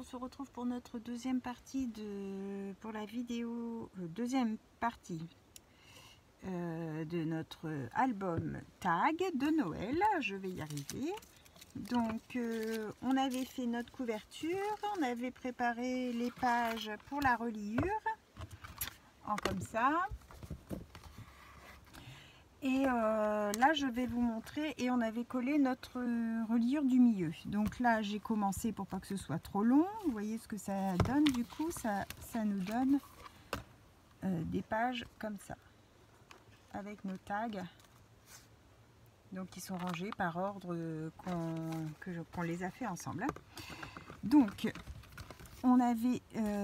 on se retrouve pour notre deuxième partie pour la vidéo, deuxième partie de notre album tag de Noël. Je vais y arriver. Donc on avait fait notre couverture, on avait préparé les pages pour la reliure en comme ça. Et là je vais vous montrer, et on avait collé notre reliure du milieu. Donc là j'ai commencé pour pas que ce soit trop long. Vous voyez ce que ça donne, du coup ça nous donne des pages comme ça avec nos tags, donc qui sont rangés par ordre qu'on les a fait ensemble. Donc on avait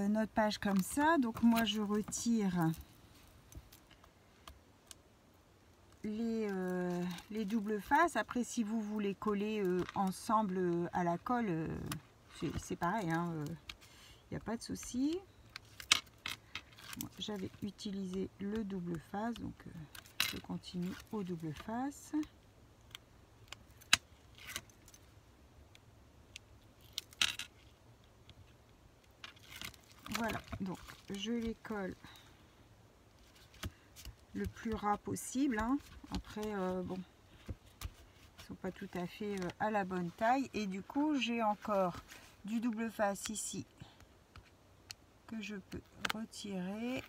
notre page comme ça. Donc moi je retire les doubles faces. Après, si vous voulez coller ensemble à la colle, c'est pareil, hein, il n'y a pas de souci. Moi, j'avais utilisé le double face, donc je continue au double face. Voilà, donc je les colle le plus ras possible, hein. Après bon, ils sont pas tout à fait à la bonne taille, et du coup j'ai encore du double face ici que je peux retirer,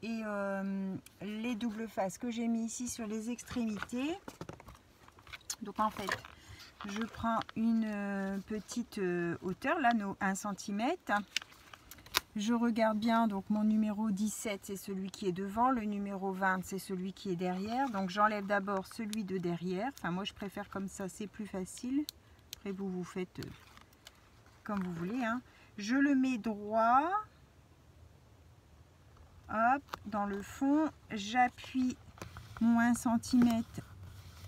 et les doubles faces que j'ai mis ici sur les extrémités. Donc en fait je prends une petite hauteur, là nos 1 cm. Je regarde bien, donc mon numéro 17 c'est celui qui est devant, le numéro 20 c'est celui qui est derrière. Donc j'enlève d'abord celui de derrière, enfin moi je préfère comme ça, c'est plus facile. Après vous faites comme vous voulez, hein. Je le mets droit, hop, dans le fond, j'appuie mon 1 cm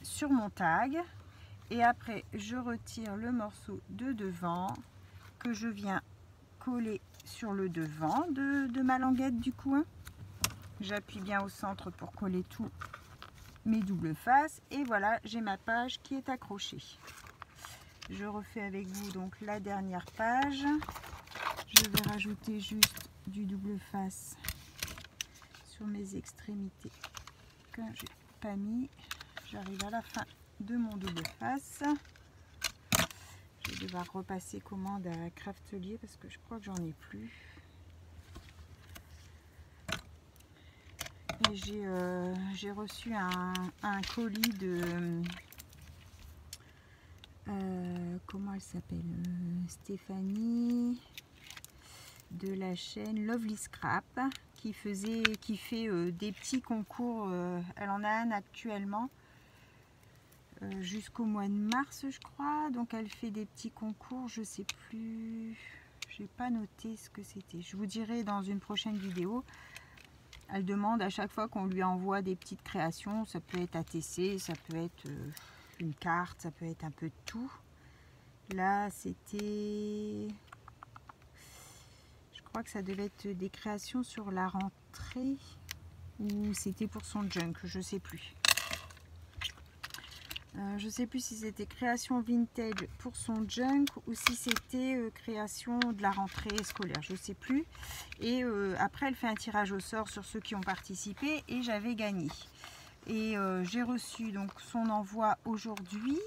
sur mon tag, et après je retire le morceau de devant que je viens coller sur le devant de ma languette du coup, hein. J'appuie bien au centre pour coller tous mes doubles faces, et voilà, j'ai ma page qui est accrochée. Je refais avec vous donc la dernière page. Je vais rajouter juste du double face sur mes extrémités que j'ai pas mis. J'arrive à la fin de mon double face. Je vais devoir repasser commande à Craftelier parce que je crois que j'en ai plus. Et j'ai reçu un colis de comment elle s'appelle, Stéphanie de la chaîne Lovely Scrap, qui fait des petits concours. Elle en a un actuellement jusqu'au mois de mars je crois, donc elle fait des petits concours. Je sais plus, j'ai pas noté ce que c'était, je vous dirai dans une prochaine vidéo. Elle demande à chaque fois qu'on lui envoie des petites créations, ça peut être ATC, ça peut être une carte, ça peut être un peu de tout. Là c'était, je crois que ça devait être des créations sur la rentrée, ou c'était pour son junk, je sais plus. Je sais plus si c'était création vintage pour son junk ou si c'était création de la rentrée scolaire, je sais plus. Et après elle fait un tirage au sort sur ceux qui ont participé, et j'avais gagné. Et j'ai reçu donc son envoi aujourd'hui.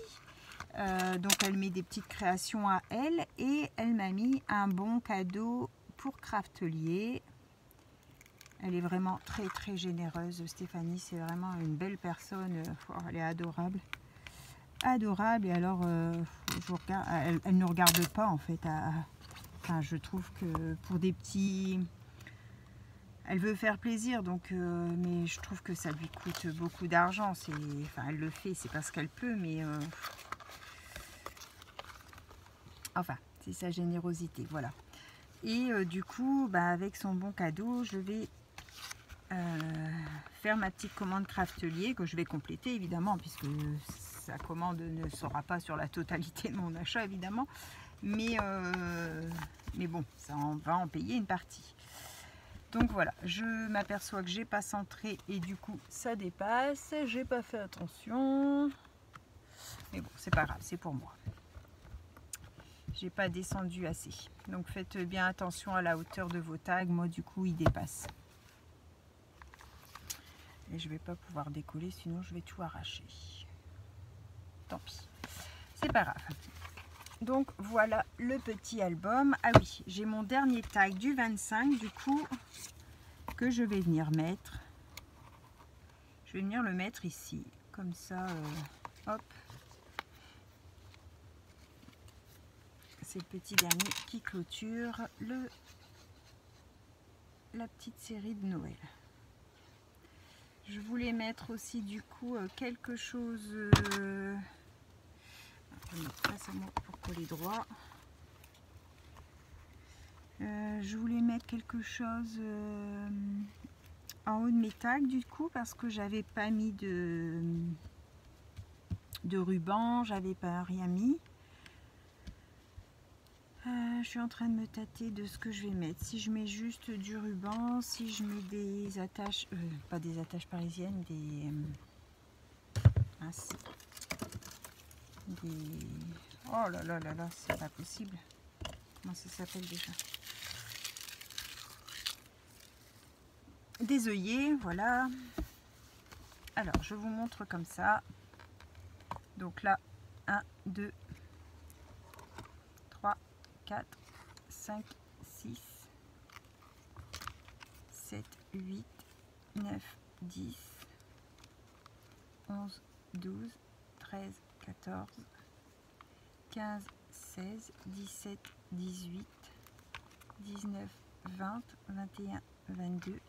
Donc elle met des petites créations à elle, et elle m'a mis un bon cadeau pour Craftelier. Elle est vraiment très très généreuse, Stéphanie, c'est vraiment une belle personne. Elle est adorable. Adorable. Et alors je regarde, elle ne regarde pas en fait enfin, je trouve que pour des petits, elle veut faire plaisir, donc mais je trouve que ça lui coûte beaucoup d'argent. Enfin elle le fait, c'est parce qu'elle peut, mais enfin c'est sa générosité, voilà. Et du coup bah, avec son bon cadeau je vais faire ma petite commande Craftelier, que je vais compléter évidemment, puisque sa commande ne sera pas sur la totalité de mon achat évidemment, mais bon, ça va en payer une partie. Donc voilà, je m'aperçois que j'ai pas centré, et du coup ça dépasse, j'ai pas fait attention, mais bon c'est pas grave, c'est pour moi. j'ai pas descendu assez. Donc faites bien attention à la hauteur de vos tags. Moi du coup il dépasse. Et je vais pas pouvoir décoller, sinon je vais tout arracher. Tant pis. C'est pas grave. Donc voilà le petit album. Ah oui, j'ai mon dernier tag du 25 du coup que je vais venir mettre. Je vais venir le mettre ici. Comme ça, hop. C'est le petit dernier qui clôture la petite série de Noël. Je voulais mettre aussi du coup quelque chose. Je vais mettre ça pour coller droit. Je voulais mettre quelque chose en haut de mes tags du coup parce que j'avais pas mis de ruban, j'avais pas rien mis. Je suis en train de me tâter de ce que je vais mettre. Si je mets juste du ruban, si je mets des attaches, pas des attaches parisiennes, des oh là là là là, c'est pas possible. Comment ça s'appelle déjà? Des œillets, voilà. Alors je vous montre comme ça. Donc là, 1, 2, 3, 4, 5, 6, 7, 8, 9, 10, 11, 12, 13, 14, 15, 16, 17, 18, 19, 20, 21, 22,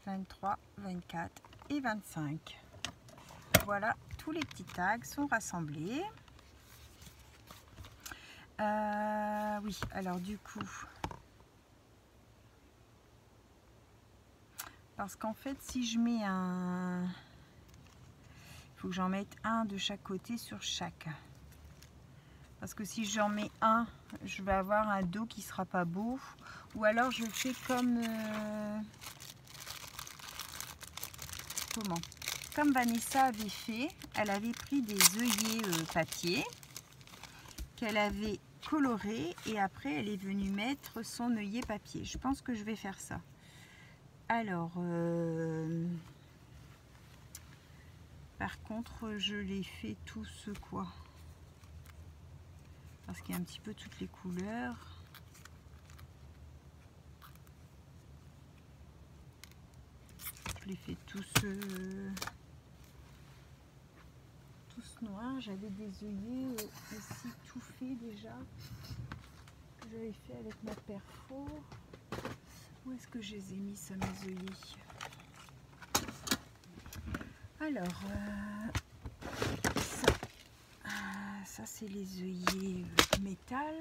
23, 24 et 25. Voilà, tous les petits tags sont rassemblés. Oui, alors du coup, parce qu'en fait, si je mets un... Il faut que j'en mette un de chaque côté sur chaque. Parce que si j'en mets un, je vais avoir un dos qui sera pas beau. Ou alors je fais comme... Comme Vanessa avait fait. Elle avait pris des œillets papier qu'elle avait coloré et après elle est venue mettre son œillet papier. Je pense que je vais faire ça. Alors, par contre, je les fais tous quoi? Parce qu'il y a un petit peu toutes les couleurs. Je les fais tous noirs. J'avais des œillets aussi tout fait déjà. Que j'avais fait avec ma perfo. Où est-ce que je les ai mis ça, mes œillets? Alors, ça c'est les œillets métal.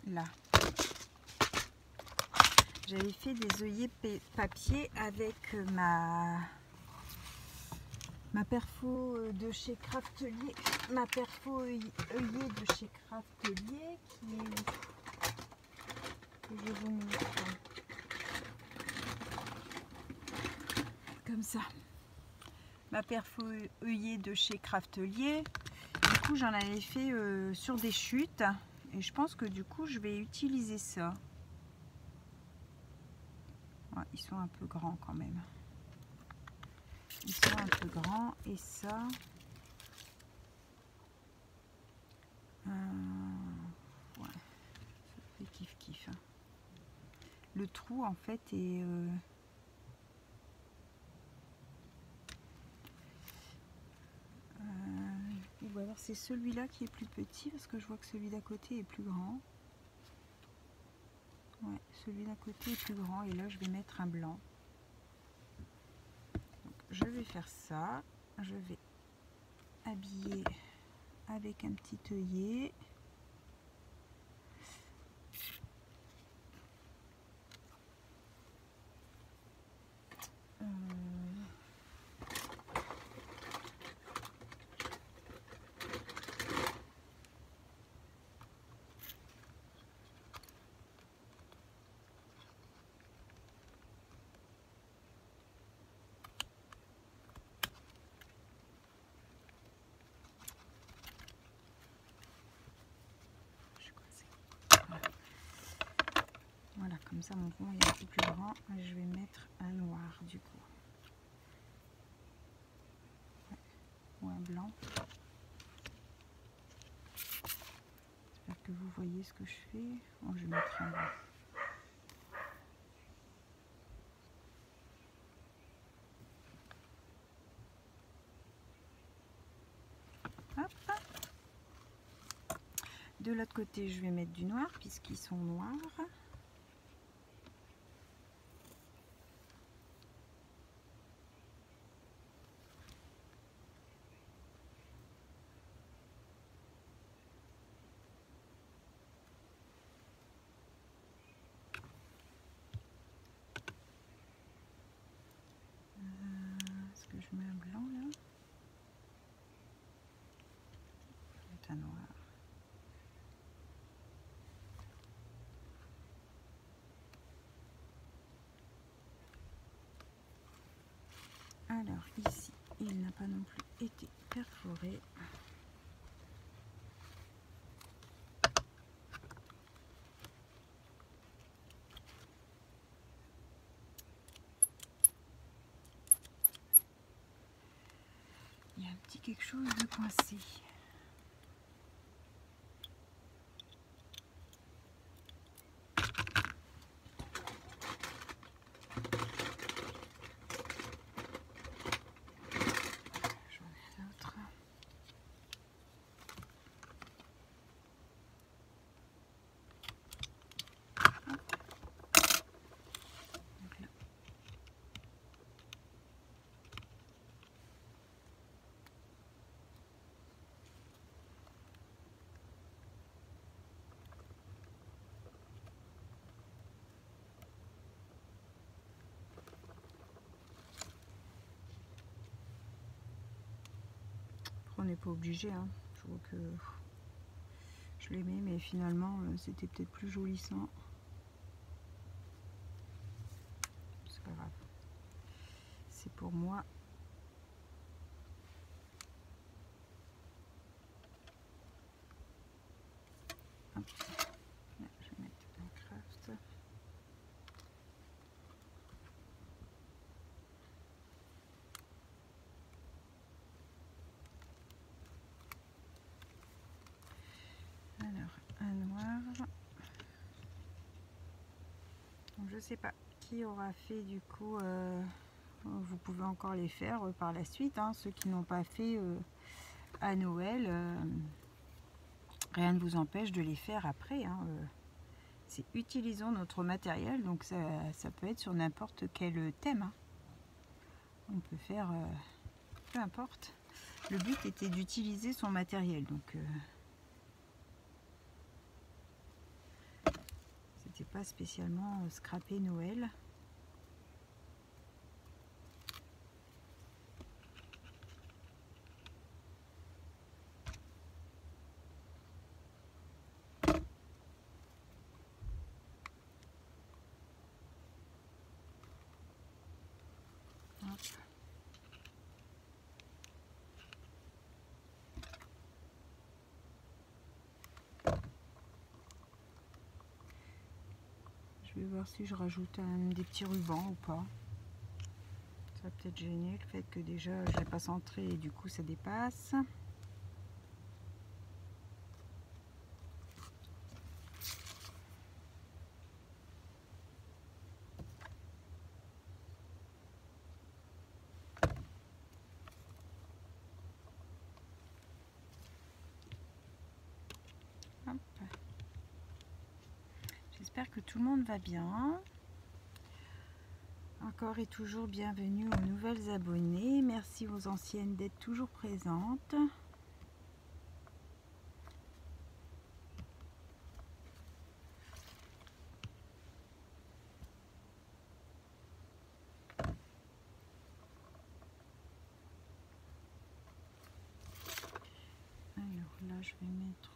Là. J'avais fait des œillets papier avec ma perfo de chez Craftelier. Ma perfo œillet de chez Craftelier qui est... que je vous montre. Comme ça. Ma perfo œillet de chez Craftelier. Du coup, j'en avais fait sur des chutes. Et je pense que du coup, je vais utiliser ça. Ouais, ils sont un peu grands quand même. Ils sont un peu grands. Et ça... ouais, ça fait kiff kiff. Hein. Le trou en fait est... ou alors c'est celui-là qui est plus petit parce que je vois que celui d'à côté est plus grand. Ouais, celui d'à côté est plus grand et là je vais mettre un blanc. Donc, je vais faire ça. Je vais habiller avec un petit œillet. comme ça mon rond est un peu plus grand. Je vais mettre un noir du coup. Ouais. Ou un blanc. J'espère que vous voyez ce que je fais. Oh, je vais mettre un blanc. Hop. De l'autre côté, je vais mettre du noir puisqu'ils sont noirs. Est-ce que je mets un blanc là? Je vais mettre un noir. Alors ici, il n'a pas non plus été perforé. Il y a un petit quelque chose de coincé. J'en ai d'autres. Donc là. On n'est pas obligé, hein. Je vois que je l'aimais, mais finalement c'était peut-être plus joli sans. C'est pas grave. C'est pour moi. Hop. Là, je vais mettre un craft. Alors, un noir. Donc, je sais pas qui aura fait du coup. Vous pouvez encore les faire par la suite, hein, ceux qui n'ont pas fait à Noël. Rien ne vous empêche de les faire après. Hein, c'est utilisons notre matériel, donc ça peut être sur n'importe quel thème. Hein. On peut faire peu importe. Le but était d'utiliser son matériel, donc c'était pas spécialement scraper Noël. Hop. Je vais voir si je rajoute des petits rubans ou pas. Ça va peut-être gêner le fait que déjà je l'ai pas centré et du coup ça dépasse. J'espère que tout le monde va bien. Encore et toujours bienvenue aux nouvelles abonnées. Merci aux anciennes d'être toujours présentes. Alors là, je vais mettre...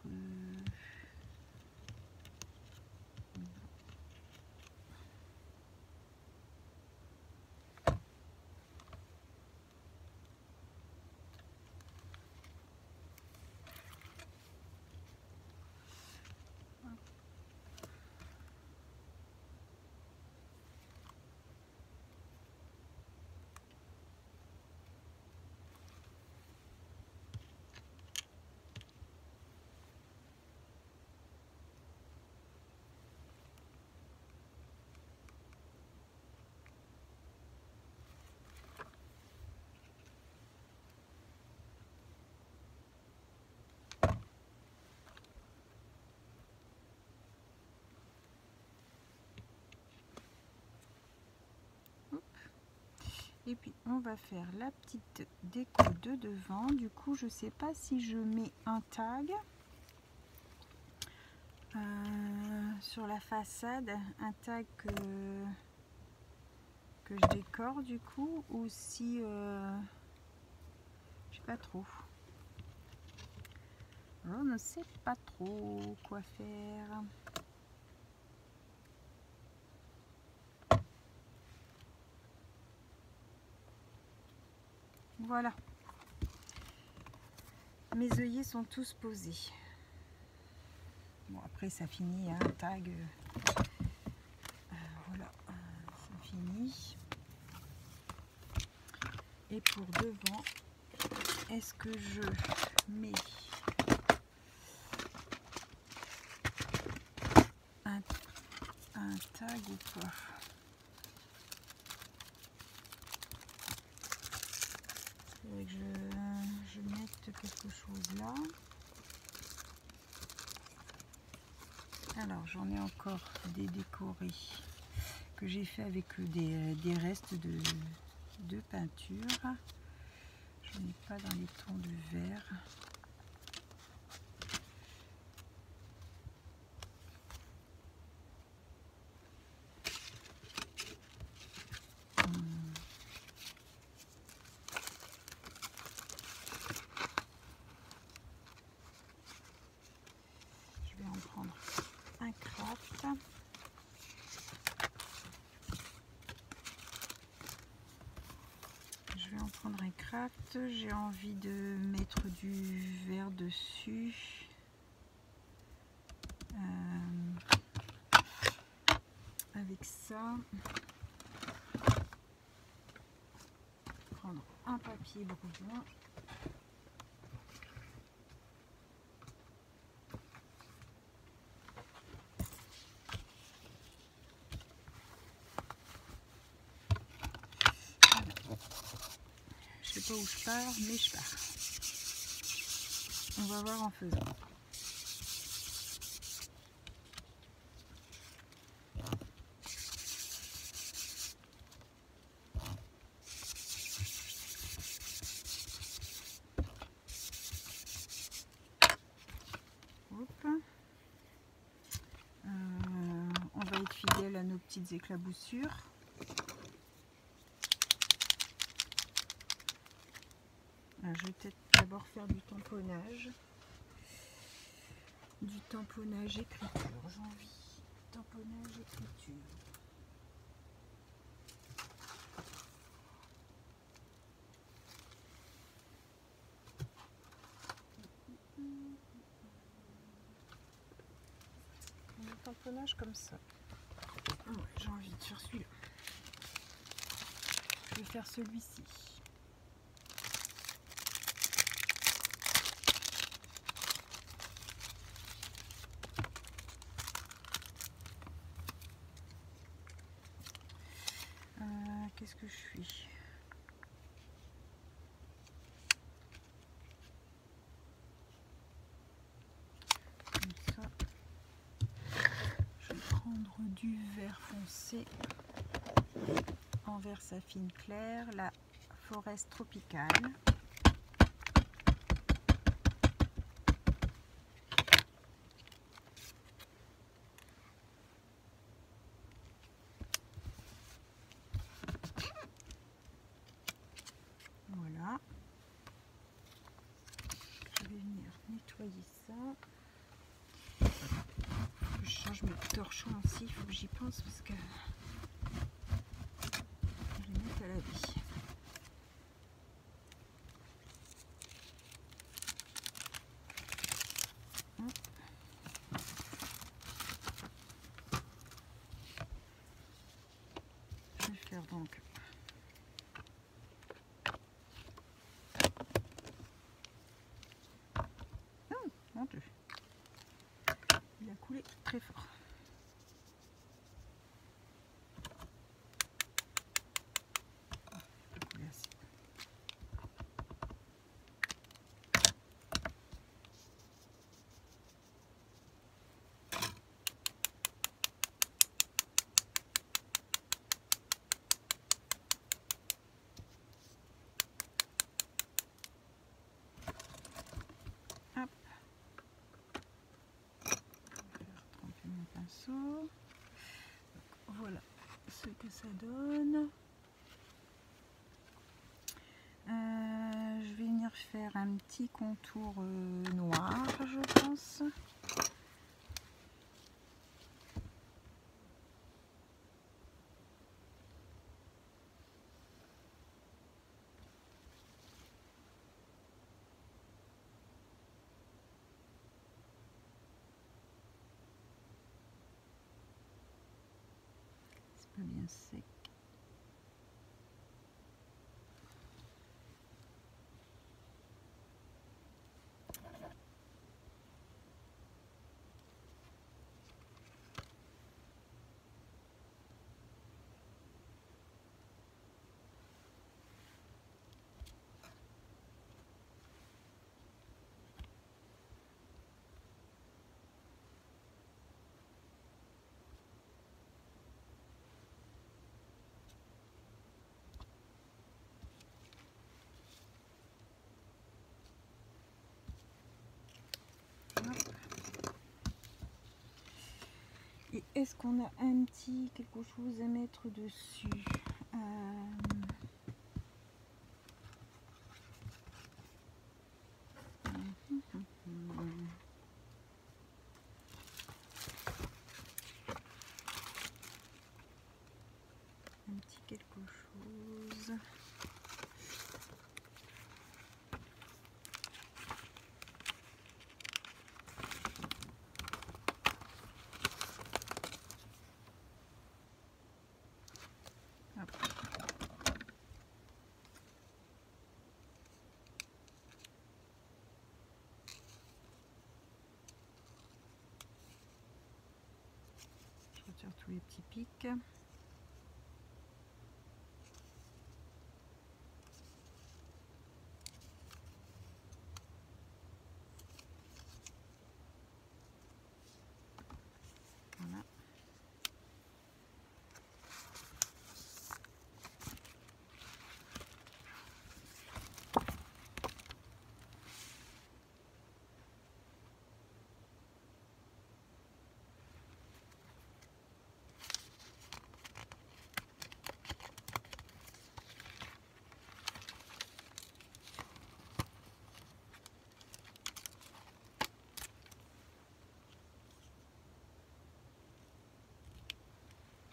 Et puis on va faire la petite déco de devant. Du coup, je sais pas si je mets un tag sur la façade, un tag que je décore du coup, ou si je sais pas trop. Je ne sais pas trop quoi faire. Voilà. Mes œillets sont tous posés. Bon, après ça finit, un tag. Voilà, ça finit. Et pour devant, est-ce que je mets un tag ou pas? Il faudrait que je mette quelque chose là. Alors j'en ai encore des décorés que j'ai fait avec des restes de peinture. Je n'ai pas dans les tons de vert. Je vais en prendre un craft. Je vais en prendre un craft. J'ai envie de mettre du vert dessus. Avec ça, prendre un papier brouillon. Je sais pas où je pars, mais je pars. On va voir en faisant. On va être fidèle à nos petites éclaboussures. Je vais peut-être d'abord faire du tamponnage. Du tamponnage écriture, j'ai envie. Tamponnage écriture. Un tamponnage comme ça. Ouais, j'ai envie de faire celui-là. Je vais faire celui-ci. Qu'est-ce que je suis? Comme ça. Je vais prendre du vert foncé en vert saphine clair, la Forest tropicale. Voilà. Je vais venir nettoyer ça. Je change mes torchons aussi, il faut que j'y pense parce que je les mets à la vie. Je vais faire donc mon Dieu, il a coulé très fort. ça donne. Je vais venir faire un petit contour noir, je pense. C'est pas bien sec. Et est-ce qu'on a un petit quelque chose à mettre dessus? Un petit quelque chose. Je retire tous les petits pics. Voilà.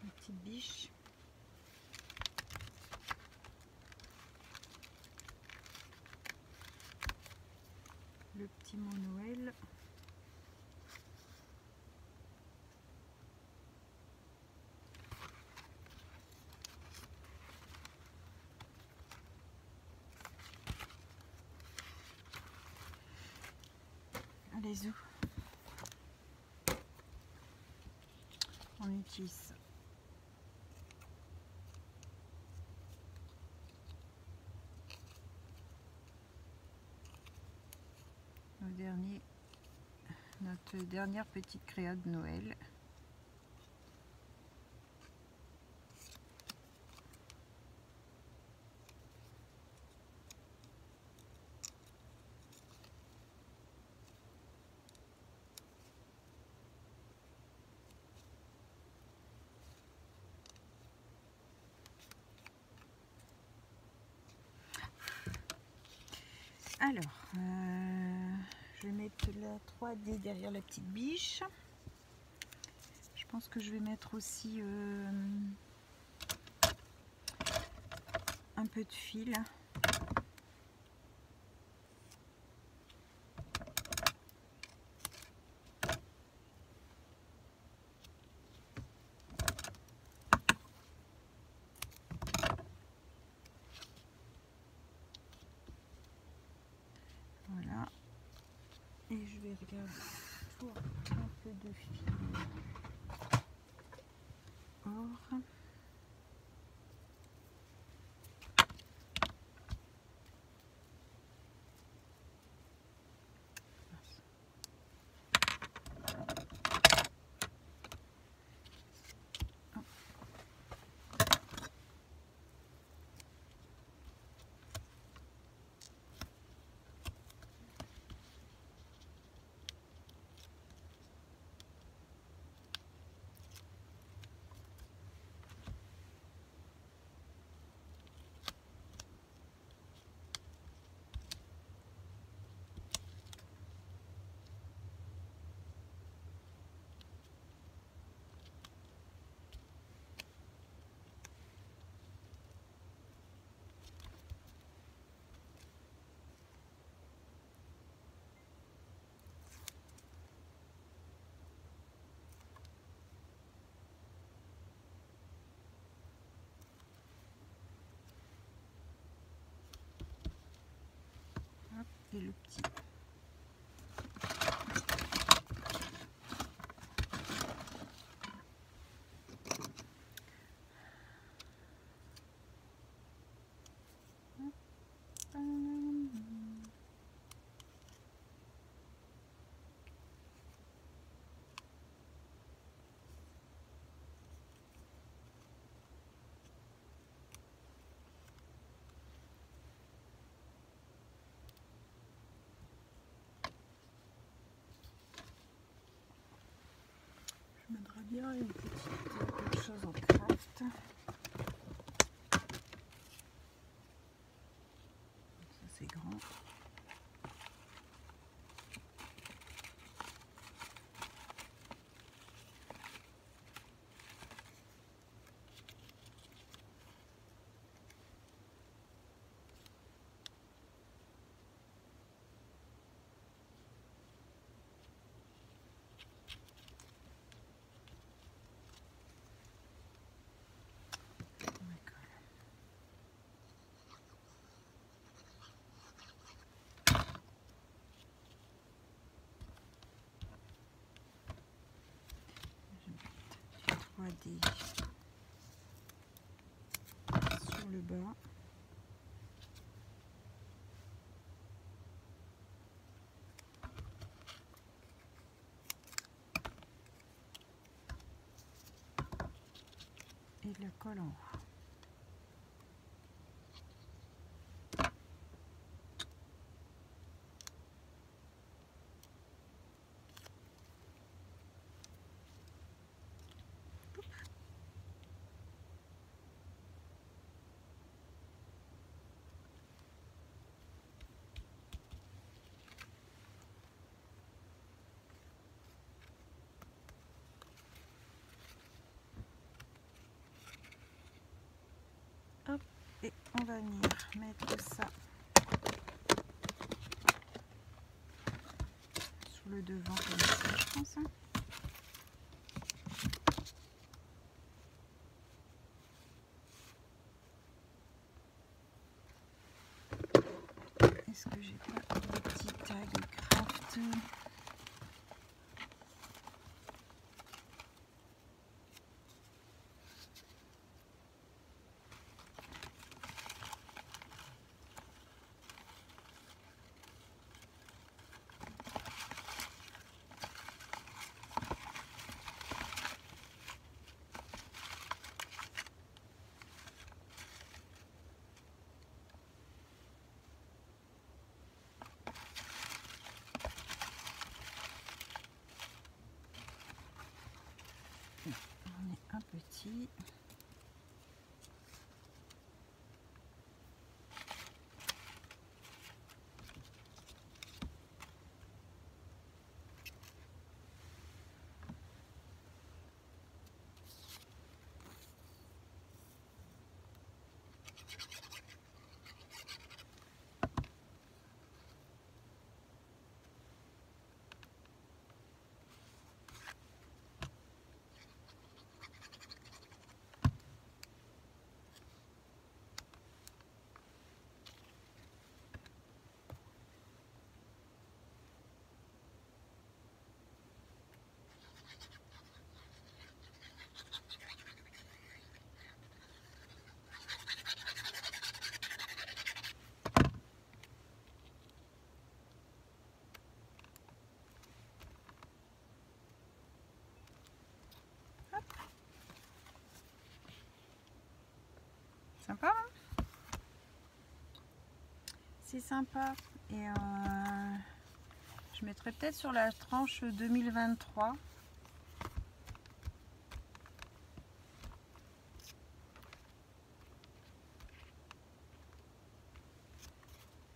Une petite biche. Le petit mot Noël. Les œufs. On utilise notre dernière petite créa de Noël. Alors, je vais mettre la 3D derrière la petite biche. Je pense que je vais mettre aussi un peu de fil. Voilà. Et je vais regarder pour un peu de fil or. et le petit. Je mettrai bien une petite quelque chose en craft. Ça c'est grand. Sur le bas. Et de la colle en haut. Hop, et on va venir mettre ça sur le devant comme ça, je pense. Est-ce que j'ai pas des petits tags craft? On est un petit. Sympa, hein? C'est sympa. Et je mettrai peut-être sur la tranche 2023.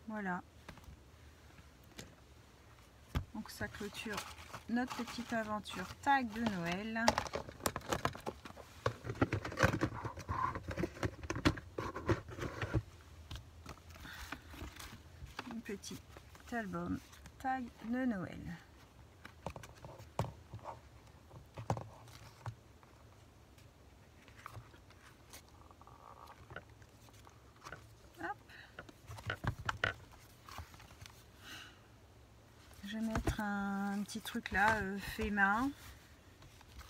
Voilà. Donc ça clôture notre petite aventure tag de Noël. Un petit album tag de Noël. Hop. Je vais mettre un petit truc là, fait main.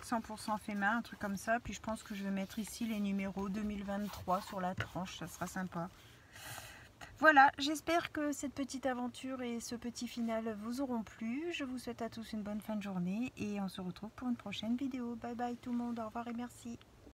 100% fait main, un truc comme ça. Puis je pense que je vais mettre ici les numéros 2023 sur la tranche. Ça sera sympa. Voilà, j'espère que cette petite aventure et ce petit final vous auront plu. Je vous souhaite à tous une bonne fin de journée et on se retrouve pour une prochaine vidéo. Bye bye tout le monde, au revoir et merci.